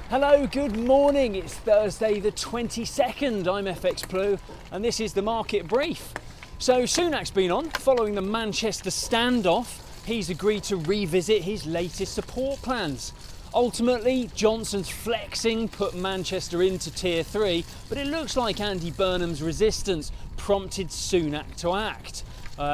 Hello, good morning. It's Thursday the 22nd. I'm FX Blue and this is the market brief. So Sunak's been on following the Manchester standoff. He's agreed to revisit his latest support plans. Ultimately, Johnson's flexing put Manchester into Tier 3, but it looks like Andy Burnham's resistance prompted Sunak to act.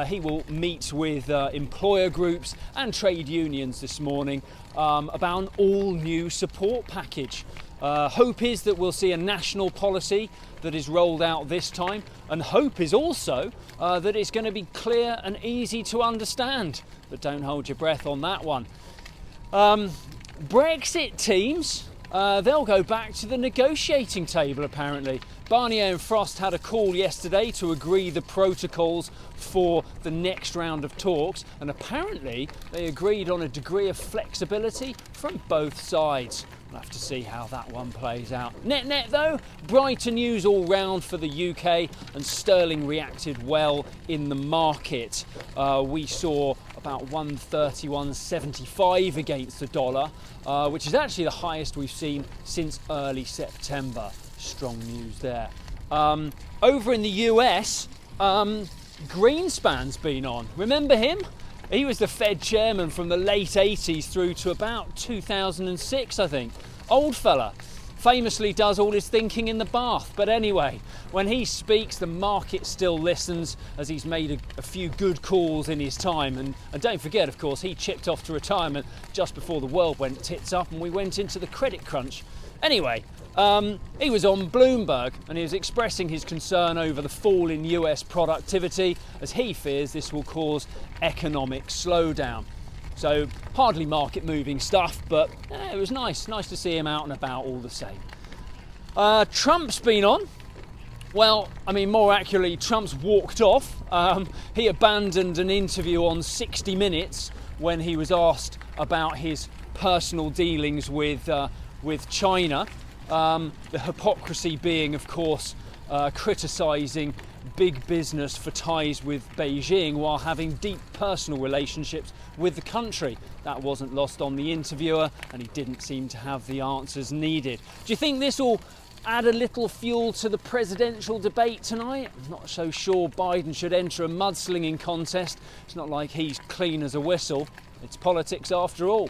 He will meet with employer groups and trade unions this morning about an all-new support package. Hope is that we'll see a national policy that is rolled out this time, and hope is also that it's going to be clear and easy to understand. But don't hold your breath on that one. Brexit teams, they'll go back to the negotiating table apparently. Barnier and Frost had a call yesterday to agree the protocols for the next round of talks, and apparently they agreed on a degree of flexibility from both sides. We'll have to see how that one plays out. Net though, brighter news all round for the UK, and sterling reacted well in the market. We saw about 131.75 against the dollar, which is actually the highest we've seen since early September. Strong news there. Over in the US, Greenspan's been on. Remember him? He was the Fed chairman from the late 80s through to about 2006, I think. Old fella. Famously does all his thinking in the bath. But anyway, when he speaks, the market still listens, as he's made a few good calls in his time. And don't forget, of course, he chipped off to retirement just before the world went tits up and we went into the credit crunch. Anyway, he was on Bloomberg and he was expressing his concern over the fall in US productivity, as he fears this will cause economic slowdown. So hardly market moving stuff, but it was nice to see him out and about all the same. Trump's been on. Well, I mean, more accurately, Trump's walked off. He abandoned an interview on 60 Minutes when he was asked about his personal dealings with China. The hypocrisy being, of course, criticising big business for ties with Beijing while having deep personal relationships with the country. That wasn't lost on the interviewer, and he didn't seem to have the answers needed. Do you think this will add a little fuel to the presidential debate tonight? I'm not so sure Biden should enter a mudslinging contest. It's not like he's clean as a whistle. It's politics after all.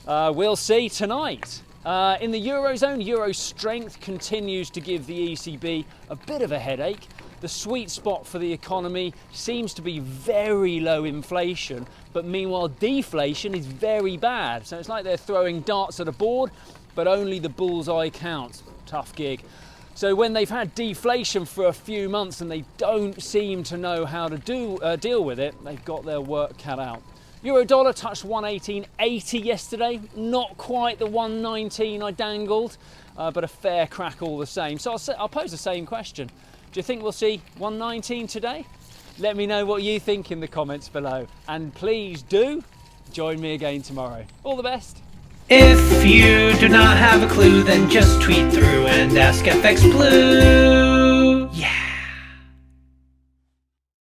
We'll see tonight. In the Eurozone, Euro strength continues to give the ECB a bit of a headache. The sweet spot for the economy seems to be very low inflation, but meanwhile deflation is very bad. So it's like they're throwing darts at a board, but only the bullseye counts. Tough gig. So when they've had deflation for a few months and they don't seem to know how to deal with it, they've got their work cut out. Euro dollar touched 118.80 yesterday, not quite the 119 I dangled, but a fair crack all the same. So I'll pose the same question. Do you think we'll see 119 today? Let me know what you think in the comments below, and please do join me again tomorrow. All the best. If you do not have a clue, then just tweet through and ask FX Blue.